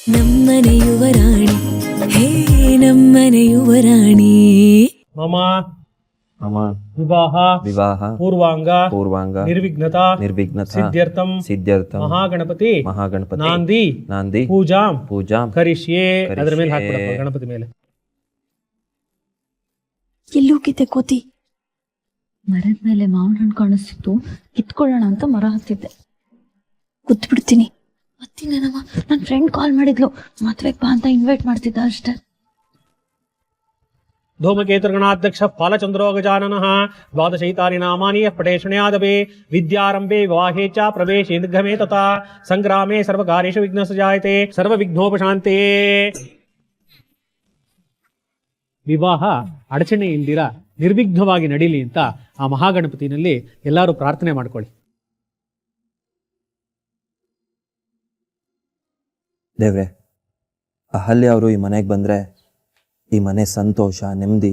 ನಮ್ಮನೆ ಯುವರಾಣಿ ಹೇ ನಮ್ಮನೆ ಯುವರಾಣಿ ಮಮ ಮಮ ವಿವಾಹ ವಿವಾಹ ಪೂರ್ವಾಂಗ ಪೂರ್ವಾಂಗ ನಿರ್ವಿಘ್ನತಾ ನಿರ್ವಿಘ್ನತಾ ಸಿದ್ಧ್ಯರ್ಥಂ ಸಿದ್ಧ್ಯರ್ಥಂ ಮಹಾಗಣಪತಿ ಮಹಾಗಣಪತಿ ನಾಂದಿ ನಾಂದಿ ಪೂಜಾಂ ಪೂಜಾಂ ಕರಿಷ್ಯೆ ಅದರ ಮೇಲೆ ಕರಿಷ್ಯೆ. ಹಾಕ್ಬಿಡಪ್ಪ ಗಣಪತಿ ಮೇಲೆ. ಎಲ್ಲೋಗಿದ್ದೆ ಕೋತಿ? ಮರದ ಮೇಲೆ ಮಾವಿನ ಹಣ್ಣು ಕಾಣಿಸ್ತಿತ್ತು, ಕಿತ್ಕೊಳ್ಳೋಣ ಅಂತ ಮರ ಹತ್ತಿದ್ದೆ. ಕೂತ್ಬಿಡ್ತೀನಿ. ಮತ್ತಿನೇನಮ್ಮ, ನನ್ನ ಫ್ರೆಂಡ್ ಕಾಲ್ ಮಾಡಿದ್ಲು, ಮದ್ವೆಗೆ ಬಾ ಅಂತ ಇನ್ವೈಟ್ ಮಾಡ್ತಿದ್ದ ಅಷ್ಟೇ. ಧೂಮಕೇತುರ್ಗಣಾಧ್ಯಕ್ಷ ಫಾಲಚಂದ್ರೋ ಗಜಾನನಃ ದ್ವಾದಶೈತಾನಿ ನಾಮಾನಿ ಪಟೇಶಣ್ಯಾದವೇ ವಿದ್ಯಾರಂಭೆ ವಿವಾಹೇ ಚ ಪ್ರವೇಶೇ ನಿರ್ಗಮೇ ತಥಾ ಸಂಗ್ರಾಮೇ ಸರ್ವಕಾರ್ಯೇಷು ವಿಘ್ನಸ್ಯ ಜಾಯತೆ ಸರ್ವವಿಘ್ನೋಪಶಾಂತೇ. ವಿವಾಹ ಅಡಚಣೆ ಇಲ್ದಿರ ನಿರ್ವಿಘ್ನವಾಗಿ ನಡೀಲಿ ಅಂತ ಆ ಮಹಾಗಣಪತಿನಲ್ಲಿ ಎಲ್ಲರೂ ಪ್ರಾರ್ಥನೆ ಮಾಡ್ಕೊಳ್ಳಿ. ದೇವ್ರೆ, ಅಹಲ್ಯ ಅವರು ಈ ಮನೆಗೆ ಬಂದರೆ ಈ ಮನೆ ಸಂತೋಷ ನೆಮ್ಮದಿ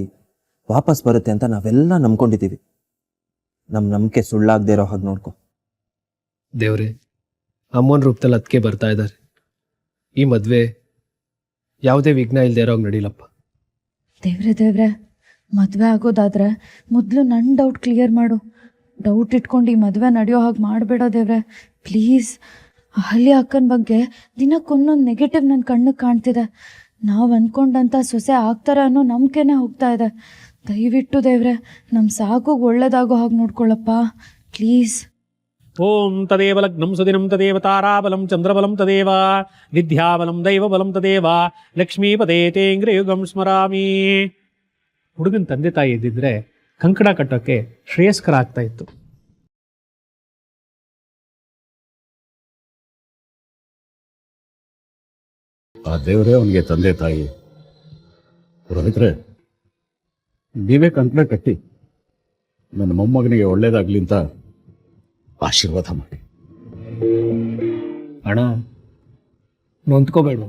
ವಾಪಸ್ ಬರುತ್ತೆ ಅಂತ ನಾವೆಲ್ಲ ನಂಬ್ಕೊಂಡಿದ್ದೀವಿ. ನಮ್ಮ ನಂಬಿಕೆ ಸುಳ್ಳಾಗದೇ ಇರೋ ಹಾಗೆ ನೋಡ್ಕೊ. ದೇವ್ರೆ, ಅಮ್ಮನ ರೂಪದಲ್ಲಿ ಅದಕ್ಕೆ ಬರ್ತಾ ಇದ್ದಾರೆ. ಈ ಮದುವೆ ಯಾವುದೇ ವಿಘ್ನ ಇಲ್ಲದೆ ಇರೋಂಗೆ ನಡೀಲಪ್ಪ. ದೇವ್ರೆ, ಮದುವೆ ಆಗೋದಾದ್ರೆ ಮೊದಲು ನನ್ನ ಡೌಟ್ ಕ್ಲಿಯರ್ ಮಾಡು. ಡೌಟ್ ಇಟ್ಕೊಂಡು ಈ ಮದುವೆ ನಡೆಯೋ ಹಾಗೆ ಮಾಡಬೇಡ ದೇವ್ರೆ, ಪ್ಲೀಸ್. ಅಹಲ್ಯ ಅಕ್ಕನ ಬಗ್ಗೆ ದಿನಕ್ಕೊಂದೊಂದು ನೆಗೆಟಿವ್ ನನ್ನ ಕಣ್ಣಿಗೆ ಕಾಣ್ತಿದೆ. ನಾವು ಅಂದ್ಕೊಂಡಂಥ ಸೊಸೆ ಆಗ್ತಾರೆ ಅನ್ನೋ ನಂಬಿಕೆನೇ ಹೋಗ್ತಾ ಇದೆ. ದಯವಿಟ್ಟು ದೇವ್ರೆ, ನಮ್ಮ ಸಾಕೋಗಿ ಒಳ್ಳೇದಾಗೋ ಹಾಗೆ ನೋಡ್ಕೊಳ್ಳಪ್ಪ, ಪ್ಲೀಸ್. ಓಂ ತದೇವ ಲಗ್ನಂ ಸುದಿನಂ ತದೇವ ತಾರಾಬಲಂ ಚಂದ್ರಬಲಂ ತದೇವ ವಿದ್ಯಾಬಲಂ ದೈವಬಲಂ ತದೇವ ಲಕ್ಷ್ಮೀಪದೇ ತೇಂಗ್ರಯುಗಂ ಸ್ಮರಾಮಿ. ಹುಡುಗನ ತಂದೆ ತಾಯಿ ಇದ್ದಿದ್ರೆ ಕಂಕಣ ಕಟ್ಟೋಕ್ಕೆ ಶ್ರೇಯಸ್ಕರ ಆಗ್ತಾ ಇತ್ತು. ಆ ದೇವರೇ ಅವನಿಗೆ ತಂದೆ ತಾಯಿ. ಪುರೋಹಿತರೆ, ನೀವೇ ಕಂಕಣ ಕಟ್ಟಿ ನನ್ನ ಮೊಮ್ಮಗನಿಗೆ ಒಳ್ಳೇದಾಗ್ಲಿ ಅಂತ ಆಶೀರ್ವಾದ ಮಾಡಿ. ಅಣ್ಣ, ನೊಂದ್ಕೋಬೇಡ.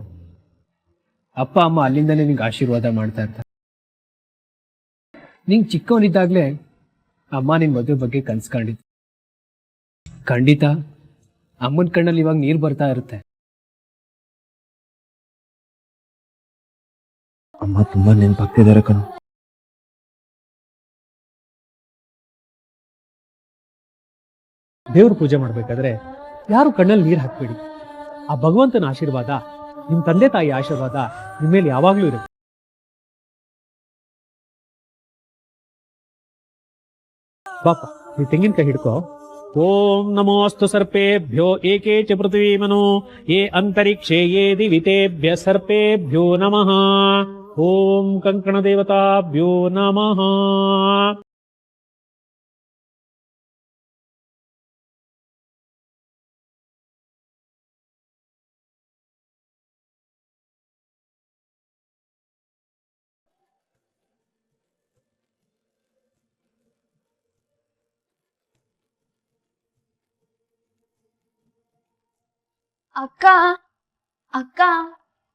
ಅಪ್ಪ ಅಮ್ಮ ಅಲ್ಲಿಂದಲೇ ನಿಂಗೆ ಆಶೀರ್ವಾದ ಮಾಡ್ತಾ ಇರ್ತಾರೆ. ನಿಂಗೆ ಚಿಕ್ಕವನಿದ್ದಾಗಲೇ ಅಮ್ಮ ನಿನ್ನ ಮದುವೆ ಬಗ್ಗೆ ಕನ್ಸ್ಕೊಂಡಿದ್ದು. ಖಂಡಿತ ಅಮ್ಮನ ಕಣ್ಣಲ್ಲಿ ಇವಾಗ ನೀರು ಬರ್ತಾ ಇರುತ್ತೆ. ಅಮ್ಮ ತುಂಬಾ ನೆನಪಾಗ್ತಿದ್ದಾರೆ ಕಣು. ದೇವ್ರ ಪೂಜೆ ಮಾಡಬೇಕಾದ್ರೆ ಯಾರು ಕಣ್ಣಲ್ಲಿ ನೀರು ಹಾಕ್ಬೇಡಿ. ಆ ಭಗವಂತನ ಆಶೀರ್ವಾದ, ನಿಮ್ಮ ತಂದೆ ತಾಯಿ ಆಶೀರ್ವಾದ ನಿಮ್ಮ ಮೇಲೆ ಯಾವಾಗಲೂ ಇರುತ್ತೆ. ಬಾಪ, ನೀವು ತೆಂಗಿನಕಾಯಿ ಹಿಡ್ಕೋ. ಓಂ ನಮೋಸ್ತು ಸರ್ಪೇಭ್ಯೋ ಏಕೆ ಚ ಪೃಥ್ವೀಮನು ಯೇ ಅಂತರಿಕ್ಷೇ ಯೇ ದಿವಿತೇಭ್ಯ ಸರ್ಪೇಭ್ಯೋ ನಮಃ. ಓಂ ಕಂಕಣ ದೇವತಾಭ್ಯೋ ನಮಃ. ಅಕ್ಕ ಅಕ್ಕ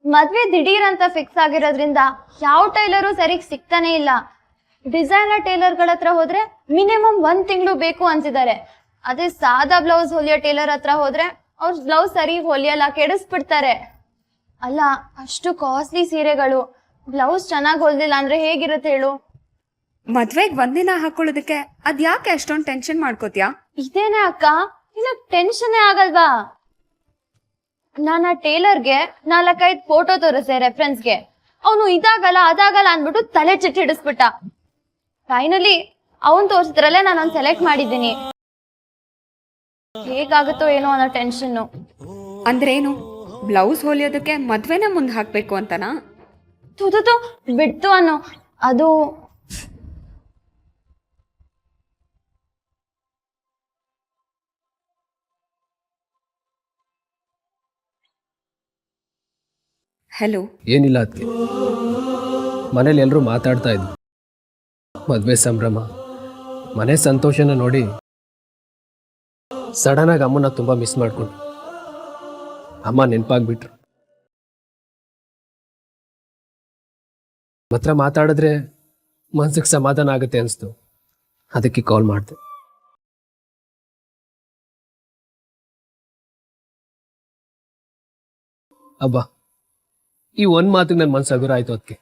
ಮದ್ವೆ ದಿಢೀರ್ ಅಂತ ಫಿಕ್ಸ್ ಆಗಿರೋದ್ರಿಂದ ಯಾವ ಟೈಲರು ಸರಿಗ್ ಸಿಗ್ತಾನೆ ಇಲ್ಲ. ಡಿಸೈನರ್ ಟೈಲರ್ಗಳ ಹತ್ರ ಹೋದ್ರೆ ಮಿನಿಮಮ್ 1 ತಿಂಗಳು ಬೇಕು ಅಂತಿದ್ದಾರೆ. ಅದೇ ಸಾದಾ ಬ್ಲೌಸ್ ಹೊಲಿಯೋ ಟೈಲರ್ ಹತ್ರ ಹೋದ್ರೆ ಅವ್ರ ಬ್ಲೌಸ್ ಸರಿ ಹೊಲಿಯಲ್ಲ, ಕೆಡಿಸ್ಬಿಡ್ತಾರೆ. ಅಲ್ಲ, ಅಷ್ಟು ಕಾಸ್ಟ್ಲಿ ಸೀರೆಗಳು, ಬ್ಲೌಸ್ ಚೆನ್ನಾಗಿ ಹೊಲ್ದಿಲ್ಲ ಅಂದ್ರೆ ಹೇಗಿರುತ್ತೆ ಹೇಳು? ಮದ್ವೆಗ್ ಒಂದಿನ ಹಾಕೊಳ್ಳೋದಕ್ಕೆ ಅದ್ಯಾಕೆ ಅಷ್ಟೊಂದು ಟೆನ್ಷನ್ ಮಾಡ್ಕೋತ್ಯಾ? ಇದೇನೆ ಅಕ್ಕ, ಇಲ್ಲ ಟೆನ್ಷನ್ನೇ ಆಗಲ್ವಾ? ನಾನು ಟೇಲರ್ಗೆ 4-5 ಫೋಟೋ ತೋರಿಸೆ ರೆಫರೆನ್ಸ್ಗೆ. ಅವನು ಇದಾಗಲ್ಲ ಅದಾಗಲ್ಲ ಅಂದ್ಬಿಟ್ಟು ತಲೆ ಚಿಟ್ಟು ಹಿಡಿಸ್ಬಿಟ್ಟ. ಫೈನಲಿ ಅವನ್ ತೋರಿಸಿದ್ರಲ್ಲೇ ನಾನೊಂದು ಸೆಲೆಕ್ಟ್ ಮಾಡಿದ್ದೀನಿ. ಹೇಗಾಗುತ್ತೋ ಏನೋ ಅನ್ನೋ ಟೆನ್ಷನ್ನು. ಅಂದ್ರೇನು, ಬ್ಲೌಸ್ ಹೊಲಿಯೋದಕ್ಕೆ ಮದ್ವೆನ ಮುಂದೆ ಹಾಕ್ಬೇಕು ಅಂತನಾ? ತುದು ಬಿಡ್ತು ಅನ್ನೋ. ಅದು ಹೆಲೋ. ಏನಿಲ್ಲ, ಅದಕ್ಕೆ ಮನೇಲಿ ಎಲ್ಲರೂ ಮಾತಾಡ್ತಾ ಇದ್ವಿ. ಮದುವೆ ಸಂಭ್ರಮ, ಮನೆ ಸಂತೋಷನ ನೋಡಿ ಸಡನ್ ಆಗಿ ಅಮ್ಮನ ತುಂಬ ಮಿಸ್ ಮಾಡ್ಕೊಂಡು ಅಮ್ಮ ನೆನಪಾಗ್ಬಿಟ್ರು. ಮಾತ್ರ ಮಾತಾಡಿದ್ರೆ ಮನ್ಸಿಗೆ ಸಮಾಧಾನ ಆಗುತ್ತೆ ಅನಿಸ್ತು, ಅದಕ್ಕೆ ಕಾಲ್ ಮಾಡಿದೆ. ಅಬ್ಬಾ, ಈ ಒಂದ್ ಮಾತಿಗೆ ನನ್ನ ಮನ್ಸು ಹಗುರ ಆಯ್ತು. ಅದಕ್ಕೆ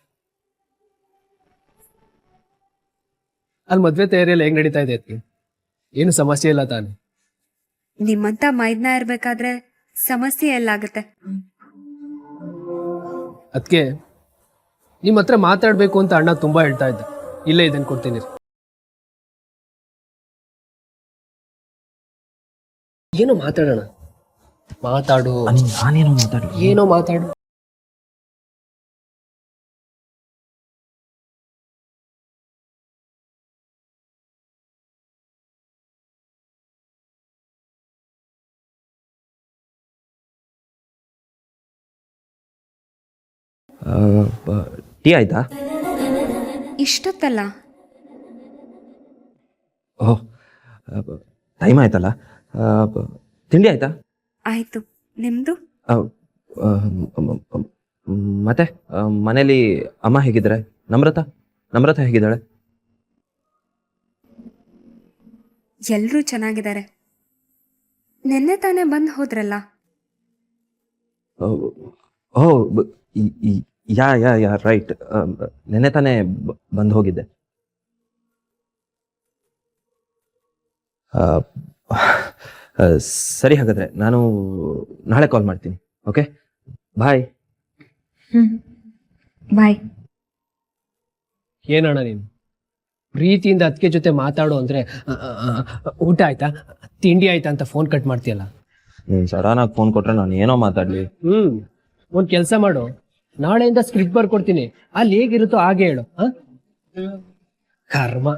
ಅಲ್ಲಿ ಮದ್ವೆ ತಯಾರಿಯಲ್ಲಿ ಹೇಗ್ ನಡೀತಾ ಇದೆ? ಅದಕ್ಕೆ ಏನು ಸಮಸ್ಯೆ ಇಲ್ಲ ತಾನೆ? ನಿಮ್ಮಂತ ಮೈದ್ನ ಇರ್ಬೇಕಾದ್ರೆ ಸಮಸ್ಯೆ ಎಲ್ಲಾಗುತ್ತೆ? ಅದಕ್ಕೆ ನಿಮ್ಮ ಹತ್ರ ಮಾತಾಡ್ಬೇಕು ಅಂತ ಅಣ್ಣ ತುಂಬಾ ಹೇಳ್ತಾ ಇದ್ದ. ಇಲ್ಲೇ ಇದನ್ನ ಕೊಡ್ತೀನಿ. ಏನೋ ಮಾತಾಡೋಣ. ಮಾತಾಡು. ನಾನೇನೋ ಮಾತಾಡ್ಲಿ? ಏನೋ ಮಾತಾಡು. ಟೀ ಆಯ್ತಾ? ಇಷ್ಟೊತ್ತಲ್ಲ? ಓಹ್, ಟೈಮ್ ಆಯ್ತಲ್ಲ. ತಿಂಡಿ ಆಯ್ತಾ? ಆಯ್ತು, ನಿಮ್ದು? ಮತ್ತೆ ಮನೇಲಿ ಅಮ್ಮ ಹೇಗಿದ್ದಾರೆ? ನಮ್ರತ ಹೇಗಿದ್ದಾಳೆ? ಎಲ್ರೂ ಚೆನ್ನಾಗಿದ್ದಾರೆ. ನಿನ್ನೆ ತಾನೇ ಬಂದು ಹೋದ್ರಲ್ಲ? ಓಹ್, ಯಾ ರೈಟ್. ನೆನ್ನೆ ತಾನೇ ಬಂದು ಹೋಗಿದ್ದೆ. ಸರಿ, ಹಾಗಾದ್ರೆ ನಾನು ನಾಳೆ ಕಾಲ್ ಮಾಡ್ತೀನಿ. ಓಕೆ, ಬಾಯ್. ಬಾಯ್. ಏನಣ್ಣ ನೀನು ಪ್ರೀತಿಯಿಂದ ಅದಕ್ಕೆ ಜೊತೆ ಮಾತಾಡು ಅಂದ್ರೆ ಊಟ ಆಯ್ತಾ, ತಿಂಡಿ ಆಯ್ತಾ ಅಂತ ಫೋನ್ ಕಟ್ ಮಾಡ್ತೀಯಲ್ಲ. ನೀನು ಸಡನ್ನಾಗಿ ಫೋನ್ ಕೊಟ್ರೆ ನಾನು ಏನೋ ಮಾತಾಡ್ಲಿ? ಒಂದ್ ಕೆಲಸ ಮಾಡು, ನಾಳೆಯಿಂದ ಸ್ಕ್ರಿಪ್ಟ್ ಬರ್ಕೊಡ್ತೀನಿ, ಅಲ್ಲಿ ಹೇಗಿರುತ್ತೋ ಹಾಗೆ ಹೇಳು. ಕರ್ಮ.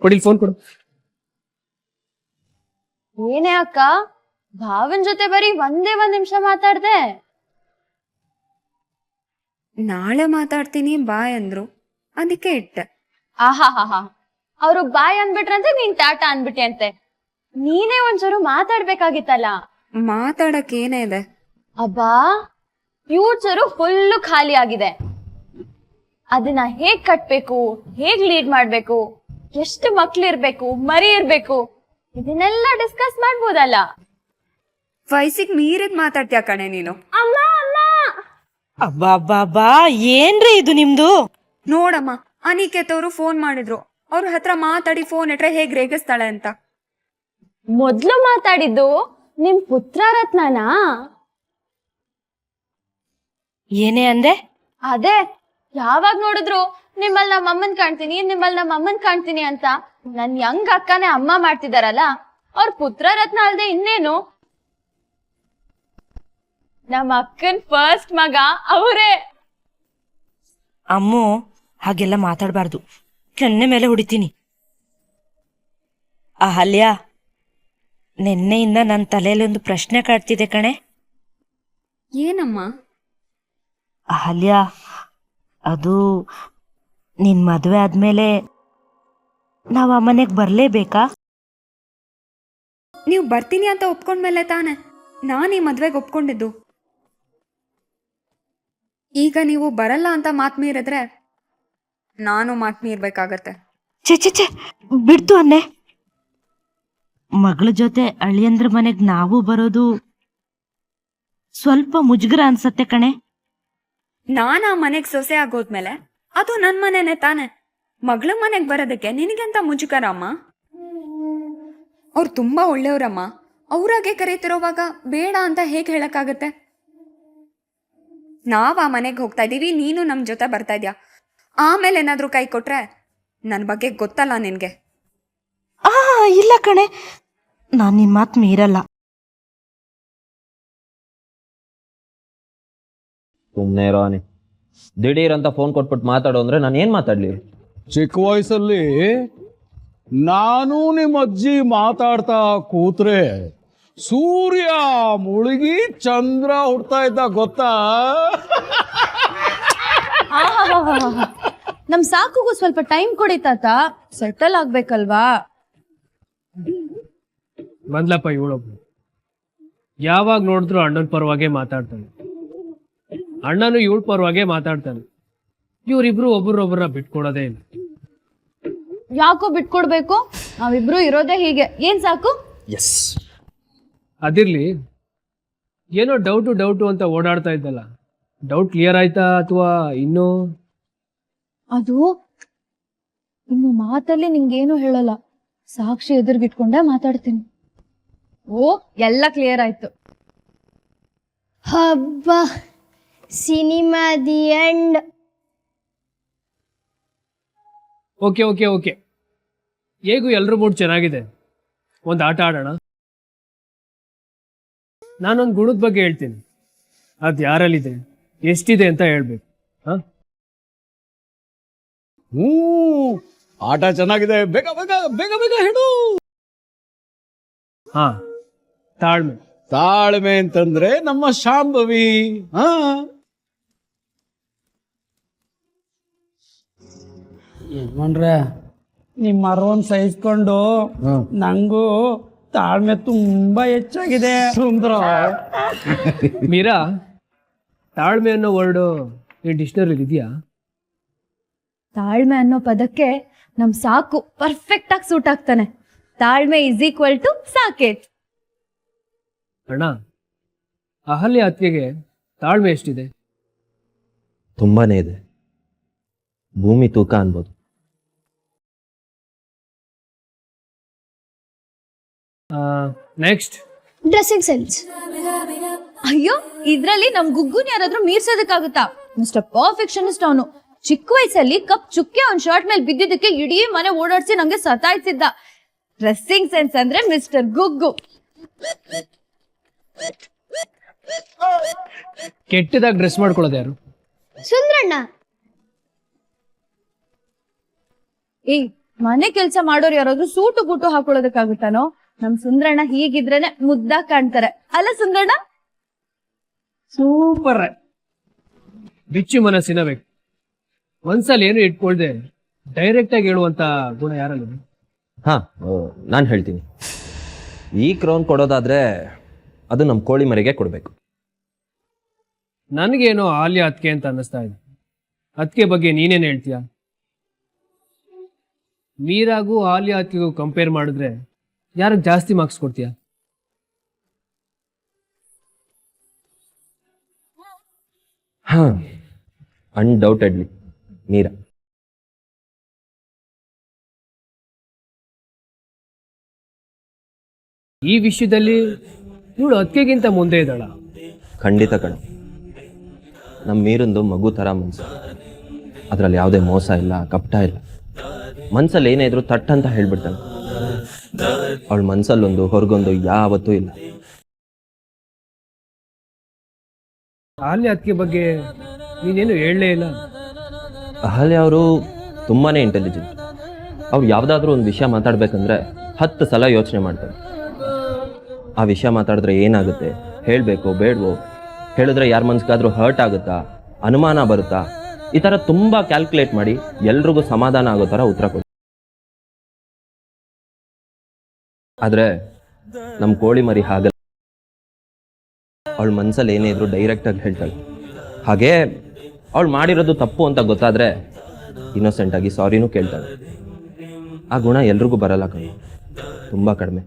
ಕೊಡಿ ಫೋನ್ ಕೊಡು. ಏನೇ ಅಕ್ಕ, ಭಾವನ್ ಜೊತೆ ಬರೀ ಒಂದ್ ನಿಮಿಷ ಮಾತಾಡ್ದೆ. ನಾಳೆ ಮಾತಾಡ್ತೀನಿ ಬಾಯ್ ಅಂದ್ರು, ಅದಕ್ಕೆ ಇಟ್ಟೆ. ಆಹಾಹಾ, ಅವ್ರು ಬಾಯ್ ಅಂದ್ಬಿಟ್ರಂತೆ, ನೀನ್ ಟಾಟಾ ಅನ್ಬಿಟ್ಟೆ ಅಂತೆ. ನೀನೇ ಒಂಚೂರು ಮಾತಾಡ್ಬೇಕಾಗಿತ್ತಲ್ಲ. ಮಾತಾಡಕ್ ಏನೇ ಇದೆ? ಅಬ್ಬಾ, ಫ್ಯೂಚರು ಫುಲ್ಲು ಖಾಲಿ ಆಗಿದೆ. ಅದನ್ನ ಹೇಗ್ ಕಟ್ಬೇಕು, ಹೇಗ್ ಲೀಡ್ ಮಾಡ್ಬೇಕು, ಎಷ್ಟು ಮಕ್ಳಿರ್ಬೇಕು, ಮರಿ ಇರ್ಬೇಕು, ಇದನ್ನೆಲ್ಲ ಡಿಸ್ಕಸ್ ಮಾಡ್ಬೋದಲ್ಲ. ವಯಸ್ಸಿಗೆ ಮೀರಿದ್ ಮಾತಾಡ್ತೀಯ ಕಣೆ ನೀನು. ಅಮ್ಮ ಅಮ್ಮ, ಅಬ್ಬಾ ಏನ್ರಿ ಇದು ನಿಮ್ದು? ನೋಡಮ್ಮ, ಅನಿಕೇತ್ ಅವರು ಫೋನ್ ಮಾಡಿದ್ರು. ಅವ್ರ ಹತ್ರ ಮಾತಾಡಿ ಫೋನ್ ಇಟ್ರೆ ಹೇಗ್ ರೇಗಿಸ್ತಾಳೆ ಅಂತ. ಮೊದ್ಲು ಮಾತಾಡಿದ್ದು ನಿಮ್ ಪುತ್ರ ರತ್ನನಾ? ಏನೇ ಅಂದೆ? ಅದೇ, ಯಾವಾಗ ನೋಡಿದ್ರು ನಿಮ್ಮಲ್ಲಿ ನಮ್ಮ ಅಮ್ಮನ್ ಕಾಣ್ತೀನಿ, ನಿಮ್ಮಲ್ಲಿ ನಮ್ಮ ಅಮ್ಮನ್ ಕಾಣ್ತೀನಿ ಅಂತ ನನ್ ಯಂಗ್ ಅಕ್ಕನೇ ಅಮ್ಮ ಮಾಡ್ತಿದಾರಲ್ಲ, ಅವ್ರ ಪುತ್ರ ರತ್ನ ಅಲ್ದೆ ಇನ್ನೇನು? ನಮ್ಮ ಅಕ್ಕನ್ ಫಸ್ಟ್ ಮಗ ಅವರೇ. ಅಮ್ಮು, ಹಾಗೆಲ್ಲ ಮಾತಾಡಬಾರ್ದು. ಕೆನ್ನೆ ಮೇಲೆ ಹೊಡಿತೀನಿ. ಅಹಲ್ಯ, ನಿನ್ನೆಯಿಂದ ನನ್ನ ತಲೆಯಲ್ಲಿ ಒಂದು ಪ್ರಶ್ನೆ ಕಾಡ್ತಿದೆ ಕಣೆ. ಏನಮ್ಮ? ಅಹಲ್ಯ, ಅದು ನಿನ್ ಮದುವೆ ಆದ್ಮೇಲೆ ನಾವು ಆ ಮನೆಗೆ ಬರಲೇಬೇಕಾ? ನೀವು ಬರ್ತೀನಿ ಅಂತ ಒಪ್ಕೊಂಡ್ಮೇಲೆ ತಾನೆ ನಾನು ಈ ಮದ್ವೆಗೆ ಒಪ್ಕೊಂಡಿದ್ದು. ಈಗ ನೀವು ಬರಲ್ಲ ಅಂತ ಮಾತ್ ಮೀರಿದ್ರೆ ನಾನು ಮಾತ್ ಮೀರ್ಬೇಕಾಗತ್ತೆ. ಛೆ ಬಿಡ್ತು ಅನ್ನೆ. ಮಗಳ ಜೊತೆ ಅಳಿಯಂದ್ರ ಮನೆಗೆ ನಾವು ಬರೋದು ಸ್ವಲ್ಪ ಮುಜುಗರ ಅನ್ಸತ್ತೆ ಕಣೆ. ನಾನು ಆ ಮನೆಗೆ ಸೊಸೆ ಆಗೋದ್ಮೇಲೆ ಅದು ನನ್ ಮನೆನೇ ತಾನೆ. ಮಗಳ ಮನೆಗೆ ಬರೋದಕ್ಕೆ ನಿನಗೆಂತ ಮುಜುಗರ ಅಮ್ಮ? ಅವ್ರು ತುಂಬಾ ಒಳ್ಳೆಯವ್ರಮ್ಮ. ಅವ್ರಾಗೆ ಕರೀತಿರೋವಾಗ ಬೇಡ ಅಂತ ಹೇಗೆ ಹೇಳಕ್ಕಾಗತ್ತೆ? ನಾವ್ ಆ ಮನೆಗೆ ಹೋಗ್ತಾ ಇದೀವಿ, ನೀನು ನಮ್ ಜೊತೆ ಬರ್ತಾ ಇದ್ಯಾ. ಆಮೇಲೆ ಏನಾದ್ರೂ ಕೈ ಕೊಟ್ರೆ ನನ್ನ ಬಗ್ಗೆ ಗೊತ್ತಲ್ಲ ನಿನ್ಗೆ. ಇಲ್ಲ ಕಣೆ, ನಾನ್ ನಿನ್ ಮಾತು ಮೀರಲ್ಲ. ಸುಮ್ಮನೆ ರಾಣಿ, ದಿಢೀರ್ ಅಂತ ಫೋನ್ ಕೊಟ್ಬಿಟ್ಟು ಮಾತಾಡೋ ಅಂದ್ರೆ ನಾನು ಏನ್ ಮಾತಾಡ್ಲಿ? ಚಿಕ್ಕ ವಯಸ್ಸಲ್ಲಿ ನಾನು ನಿಮ್ಮ ಅಜ್ಜಿ ಮಾತಾಡ್ತಾ ಕೂತ್ರೆ ಸೂರ್ಯ ಮುಳುಗಿ ಚಂದ್ರ ಹುಡ್ತಾ ಇದ್ದ, ಗೊತ್ತಾ? ನಮ್ ಸಾಕುಗೂ ಸ್ವಲ್ಪ ಟೈಮ್ ಕೊಡಿ ತಾತ, ಸೆಟಲ್ ಆಗ್ಬೇಕಲ್ವಾ? ಬಂದ್ಲಪ್ಪ ಇವಳೊಬ್ಳು. ಯಾವಾಗ ನೋಡಿದ್ರು ಅಣ್ಣನ ಪರವಾಗೇ ಮಾತಾಡ್ತಾನೆ, ಅಣ್ಣನು ಇವಳ ಪರವಾಗೇ ಮಾತಾಡ್ತಾನೆ. ಇವ್ರಿಬ್ರು ಒಬ್ರೊಬ್ಬರನ್ನ ಬಿಟ್ಕೊಡೋದೇ ಇಲ್ಲ. ಯಾಕೋ ಬಿಟ್ಕೊಡ್ಬೇಕು? ನಾವಿಬ್ರು ಇರೋದೇ ಹೀಗೆ, ಏನ್ ಸಾಕು? ಅದಿರ್ಲಿ, ಏನೋ ಡೌಟು ಅಂತ ಓಡಾಡ್ತಾ ಇದ್ದಲ್ಲ, ಡೌಟ್ ಕ್ಲಿಯರ್ ಆಯ್ತಾ ಅಥವಾ ಇನ್ನೂ? ಅದು ಇನ್ನು ಮಾತಲ್ಲಿ ನಿಂಗೇನು ಹೇಳಲ್ಲ, ಸಾಕ್ಷಿ ಎದುರುಗಿಟ್ಕೊಂಡೆ ಮಾತಾಡ್ತೀನಿ. ಓ, ಎಲ್ಲ ಕ್ಲಿಯರ್ ಆಯ್ತು. ಹಬ್ಬ, cinema the end. Okay okay okay, ಹೇಗೂ ಎಲ್ರ ಮೂಡ್ ಚೆನ್ನಾಗಿದೆ. ಒಂದು ಆಟ ಆಡೋಣ. ನಾನೊಂದು ಗುಣದ ಬಗ್ಗೆ ಹೇಳ್ತೀನಿ, ಅದು ಯಾರಲ್ಲಿದೆ ಎಷ್ಟಿದೆ ಅಂತ ಹೇಳ್ಬೇಕು. ಹಾಂ, ಆಟ ಚೆನ್ನಾಗಿದೆ, ಬೇಗ ಬೇಗ ಬೇಗ ಬೇಗ ಹೇಳು. ಹಾಂ, ತಾಳ್ಮೆ. ತಾಳ್ಮೆ ಅಂತಂದ್ರೆ ನಮ್ಮ ಶಾಂಭವಿ. ಹಾ, ಯಜಮಾನ್ರೆ ನಿಮ್ಮ ಮರವನ್ನು ಸಹಿಸ್ಕೊಂಡು ನಂಗೂ ತಾಳ್ಮೆ ತುಂಬಾ ಹೆಚ್ಚಾಗಿದೆ. ಸುಂದರ, ಮೀರಾ, ತಾಳ್ಮೆ ಅನ್ನೋ ವರ್ಡು ಈ ಡಿಕ್ಷನರಿ ಇದೆಯಾ? ತಾಳ್ಮೆ ಅನ್ನೋ ಪದಕ್ಕೆ ನಮ್ ಸಾಕು ಪರ್ಫೆಕ್ಟ್ ಆಗಿ ಸೂಟ್ ಆಗ್ತಾನೆ. ತಾಳ್ಮೆ = ಸಾಕೇತ್. ಅಣ್ಣ, ಅಹಲ್ಯ ಅತ್ತಿಗೆಗೆ ತಾಳ್ಮೆ ಎಷ್ಟಿದೆ? ತುಂಬಾನೇ ಇದೆ, ಭೂಮಿ ತೂಕ ಅನ್ಬೋದು. Next, dressing sense. ಅಯ್ಯೋ, ಇದ್ರಲ್ಲಿ ನಮ್ ಗುಗ್ಗುನ್ ಯಾರಾದ್ರೂ ಮೀರ್ಸೋದಕ್ಕಾಗುತ್ತಾ? ಮಿಸ್ಟರ್ ಪರ್ಫೆಕ್ಷನಿಸ್ಟ್ ಅವನು. ಚಿಕ್ಕ ವಯಸ್ಸಲ್ಲಿ ಕಪ್ ಚುಕ್ಕೆ ಅವ್ನ್ ಶರ್ಟ್ ಮೇಲೆ ಬಿದ್ದಿದ್ದಕ್ಕೆ ಇಡೀ ಮನೆ ಓಡಾಡ್ಸಿ ನಂಗೆ ಸತಾಯಿಸಿದ್ದ. ಡ್ರೆಸ್ಸಿಂಗ್ ಸೆನ್ಸ್ ಅಂದ್ರೆ ಮಿಸ್ಟರ್ ಗುಗ್ಗು. ಕೆಟ್ಟದಾಗಿ ಡ್ರೆಸ್ ಮಾಡ್ಕೊಳ್ಳೋದು ಯಾರು? ಸುಂದ್ರಣ್ಣ. ಏ, ಮನೆ ಕೆಲ್ಸ ಮಾಡೋರು ಯಾರಾದ್ರೂ ಸೂಟು ಬೂಟು ಹಾಕೊಳ್ಳೋದಕ್ಕಾಗುತ್ತಾನೋ? ನಮ್ ಸುಂದ್ರಣ್ಣ ಹೀಗಿದ್ರೇನೆ ಮುದ್ದಾಗ್ ಕಾಣ್ತಾರೆ ಅಲ್ಲ ಸುಂದ್ರಣ್ಣ? ಸೂಪರ್. ಬಿಚ್ಚು ಮನಸ್ಸಿನ ವ್ಯಕ್ತಿ, ಮನ್ಸಲ್ಲಿ ಏನು ಇಟ್ಕೊಳ್ದೆ ಡೈರೆಕ್ಟ್ ಆಗಿ ಹೇಳುವಂತ ಗುಣ ಯಾರಲ್ಲ? ಹಾ, ನಾನು ಹೇಳ್ತೀನಿ. ಈ ಕ್ರೌನ್ ಕೊಡೋದಾದ್ರೆ ಅದು ನಮ್ಮ ಕೋಳಿ ಮರಿಗೆ ಕೊಡಬೇಕು. ನನಗೇನೋ ಆಲ್ಯ ಅತ್ಕೆ ಅಂತ ಅನ್ನಿಸ್ತಾ ಇದೆ. ಅತ್ಕೆ ಬಗ್ಗೆ ನೀನೇನು ಹೇಳ್ತೀಯ? ಮೀರಾಗೂ ಆಲ್ಯ ಅತ್ಕೆಗೂ ಕಂಪೇರ್ ಮಾಡಿದ್ರೆ ಯಾರಿಗೆ ಜಾಸ್ತಿ ಮಾರ್ಕ್ಸ್ ಕೊಡ್ತೀಯ? ಹಾ, ಅನ್ಡೌಟೆಡ್ಲಿ ಮೀರಾ. ಈ ವಿಷಯದಲ್ಲಿ ಇವಳು ಅತ್ಕೆಗಿಂತ ಮುಂದೆ ಇದ್ದಾಳ? ಖಂಡಿತ ಕಣ. ನಮ್ಮ ಮೀರಂದು ಮಗು ಥರ ಮನಸ್ಸು, ಅದರಲ್ಲಿ ಯಾವುದೇ ಮೋಸ ಇಲ್ಲ, ಕಪಟ ಇಲ್ಲ. ಮನ್ಸಲ್ಲಿ ಏನೇ ಇದ್ರು ತಟ್ ಅಂತ ಹೇಳ್ಬಿಡ್ತಾನೆ. ಅವಳ ಮನ್ಸಲ್ಲೊಂದು ಹೊರಗೊಂದು ಯಾವತ್ತೂ ಇಲ್ಲ. ಆಲ್ಯ ಅತ್ಕೆ ಬಗ್ಗೆ ನೀನೇನು ಹೇಳಲೇ ಇಲ್ಲ. ಅಹಲ್ಯ ಅವರು ತುಂಬಾನೇ ಇಂಟೆಲಿಜೆಂಟ್. ಅವ್ರು ಯಾವುದಾದ್ರೂ ಒಂದು ವಿಷಯ ಮಾತಾಡ್ಬೇಕಂದ್ರೆ 10 ಸಲ ಯೋಚನೆ ಮಾಡ್ತಾರೆ. ಆ ವಿಷಯ ಮಾತಾಡಿದ್ರೆ ಏನಾಗುತ್ತೆ, ಹೇಳಬೇಕೋ ಬೇಡವೋ, ಹೇಳಿದ್ರೆ ಯಾರ ಮನ್ಸಿಗಾದ್ರೂ ಹರ್ಟ್ ಆಗುತ್ತಾ, ಅನುಮಾನ ಬರುತ್ತಾ, ಈ ಥರ ತುಂಬ ಕ್ಯಾಲ್ಕುಲೇಟ್ ಮಾಡಿ ಎಲ್ರಿಗೂ ಸಮಾಧಾನ ಆಗೋ ಥರ ಉತ್ತರ ಕೊಡ್ತಾರೆ. ಆದರೆ ನಮ್ಮ ಕೋಳಿ ಮರಿ ಹಾಗಲ್ಲ. ಅವಳ ಮನ್ಸಲ್ಲಿ ಏನೇ ಇದ್ರು ಡೈರೆಕ್ಟಾಗಿ ಹೇಳ್ತಾಳೆ. ಹಾಗೆ ಅವಳು ಮಾಡಿರೋದು ತಪ್ಪು ಅಂತ ಗೊತ್ತಾದರೆ ಇನ್ನೋಸೆಂಟಾಗಿ ಸಾರಿನೂ ಕೇಳ್ತಾಳೆ. ಆ ಗುಣ ಎಲ್ರಿಗೂ ಬರಲ್ಲ ಕಣೋ, ತುಂಬ ಕಡಿಮೆ.